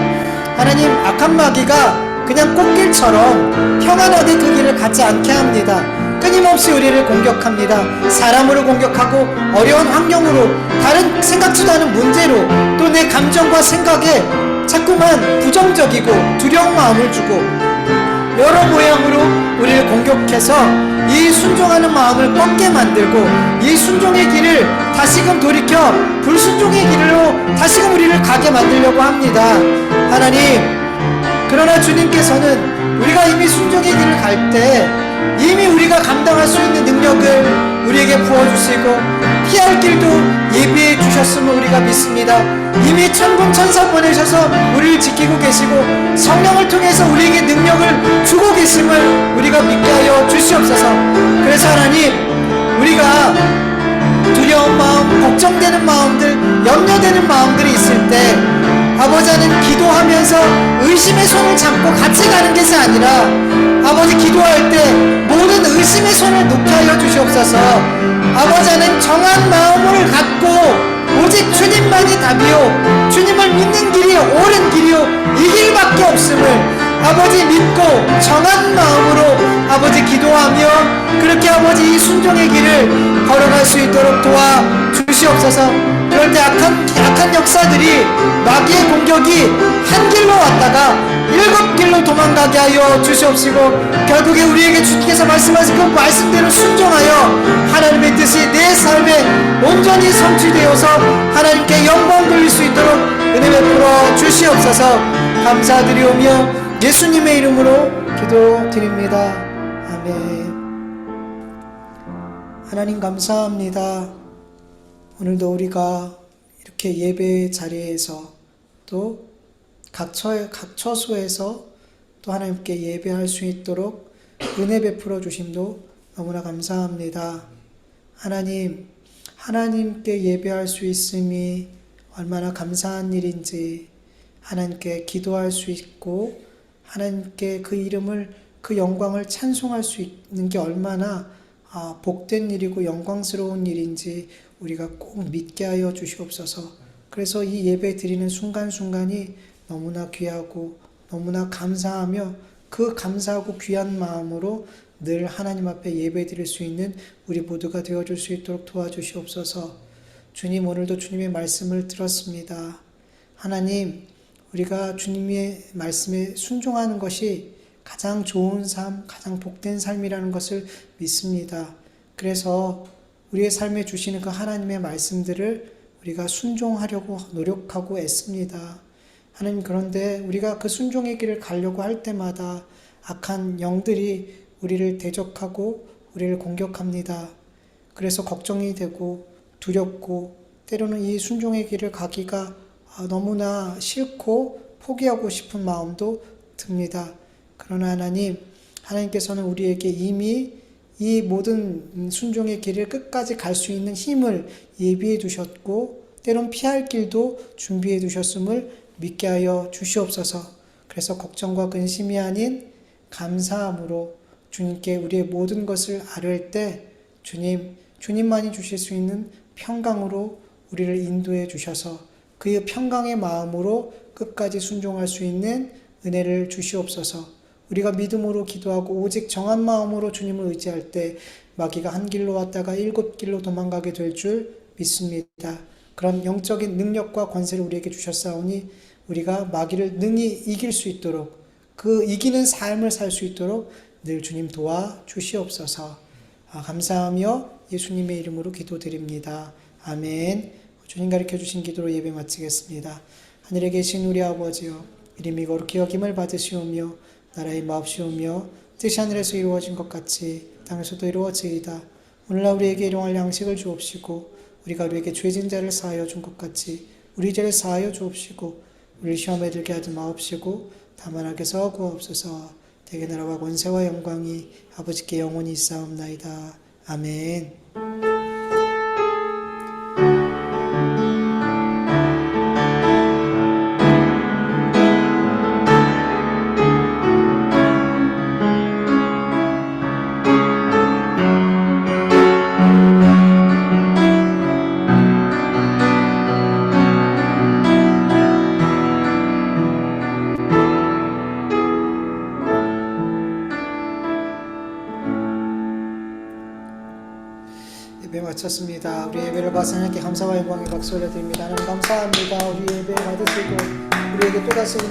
하나님, 악한 마귀가 그냥 꽃길처럼 평안하게 그 길을 가지 않게 합니다. 끊임없이 우리를 공격합니다. 사람으로 공격하고 어려운 환경으로, 다른 생각지도 않은 문제로, 또 내 감정과 생각에 자꾸만 부정적이고 두려운 마음을 주고 여러 모양으로 우리를 공격해서 이 순종하는 마음을 꺾게 만들고 이 순종의 길을 다시금 돌이켜 불순종의 길로 다시금 우리를 가게 만들려고 합니다. 하나님, 그러나 주님께서는 우리가 이미 순종의 길을 갈 때 이미 우리가 감당할 수 있는 능력을 우리에게 부어주시고 피할 길도 예비해 주셨음을 우리가 믿습니다. 이미 천군 천사 보내셔서 우리를 지키고 계시고 성령을 통해서 우리에게 능력을 주고 계심을 우리가 믿게 하여 주시옵소서. 그래서 하나님, 우리가 두려운 마음, 걱정되는 마음들, 염려되는 마음들이 있을 때 아버지는 기도하면서 의심의 손을 잡고 같이 가는 것이 아니라 아버지, 기도할 때 모든 의심의 손을 놓게 하여 주시옵소서. 아버지는 정한 마음을 갖고 오직 주님만이 답이요 주님을 믿는 길이 옳은 길이요 이 길밖에 없음을 아버지 믿고 정한 마음으로 아버지 기도하며 그렇게 아버지 이 순종의 길을 걸어갈 수 있도록 도와주시옵소서. 그럴 때 악한 역사들이 마귀의 공격이 한 길로 왔다가 7길로 도망가게 하여 주시옵시고 결국에 우리에게 주께서 말씀하신 그 말씀대로 순종하여 하나님의 뜻이 내 삶에 온전히 성취되어서 하나님께 영광 돌릴 수 있도록 은혜 베풀어 주시옵소서. 감사드리오며 예수님의 이름으로 기도드립니다. 아멘. 하나님 감사합니다. 오늘도 우리가 이렇게 예배 자리에서 또 각 처소에서 또 하나님께 예배할 수 있도록 은혜 베풀어 주심도 너무나 감사합니다. 하나님, 하나님께 예배할 수 있음이 얼마나 감사한 일인지 하나님께 기도할 수 있고 하나님께 그 이름을 그 영광을 찬송할 수 있는 게 얼마나 복된 일이고 영광스러운 일인지 우리가 꼭 믿게 하여 주시옵소서. 그래서 이 예배 드리는 순간순간이 너무나 귀하고 너무나 감사하며 그 감사하고 귀한 마음으로 늘 하나님 앞에 예배 드릴 수 있는 우리 모두가 되어줄 수 있도록 도와주시옵소서. 주님, 오늘도 주님의 말씀을 들었습니다. 하나님, 우리가 주님의 말씀에 순종하는 것이 가장 좋은 삶, 가장 복된 삶이라는 것을 믿습니다. 그래서 우리의 삶에 주시는 그 하나님의 말씀들을 우리가 순종하려고 노력하고 애씁니다. 하나님, 그런데 우리가 그 순종의 길을 가려고 할 때마다 악한 영들이 우리를 대적하고 우리를 공격합니다. 그래서 걱정이 되고 두렵고 때로는 이 순종의 길을 가기가 너무나 싫고 포기하고 싶은 마음도 듭니다. 그러나 하나님, 하나님께서는 우리에게 이미 이 모든 순종의 길을 끝까지 갈 수 있는 힘을 예비해 두셨고 때론 피할 길도 준비해 두셨음을 믿게 하여 주시옵소서. 그래서 걱정과 근심이 아닌 감사함으로 주님께 우리의 모든 것을 아뢰을 때 주님만이 주실 수 있는 평강으로 우리를 인도해 주셔서 그 평강의 마음으로 끝까지 순종할 수 있는 은혜를 주시옵소서. 우리가 믿음으로 기도하고 오직 정한 마음으로 주님을 의지할 때 마귀가 한 길로 왔다가 7길로 도망가게 될 줄 믿습니다. 그런 영적인 능력과 권세를 우리에게 주셨사오니 우리가 마귀를 능히 이길 수 있도록 그 이기는 삶을 살 수 있도록 늘 주님 도와주시옵소서. 감사하며 예수님의 이름으로 기도드립니다. 아멘. 주님 가르쳐주신 기도로 예배 마치겠습니다. 하늘에 계신 우리 아버지여, 이름이 거룩히 여김을 받으시오며 나라의 마옵시오며 뜻이 하늘에서 이루어진 것 같이 땅에서도 이루어지이다. 오늘날 우리에게 일용할 양식을 주옵시고 우리가 우리에게 죄진 자를 사하여 준 것 같이 우리 죄를 사하여 주옵시고 우리를 시험에 들게 하지 마옵시고 다만 악에서 구하옵소서. 대개 나라와 권세와 영광이 아버지께 영원히 있사옵나이다. 아멘. 예배 마쳤습니다. 우리 예배를 봐서 하나님께 감사와 영광의 박수 올려드립니다. 하나님 감사합니다. 우리 예배 받으시고 우리에게 또다시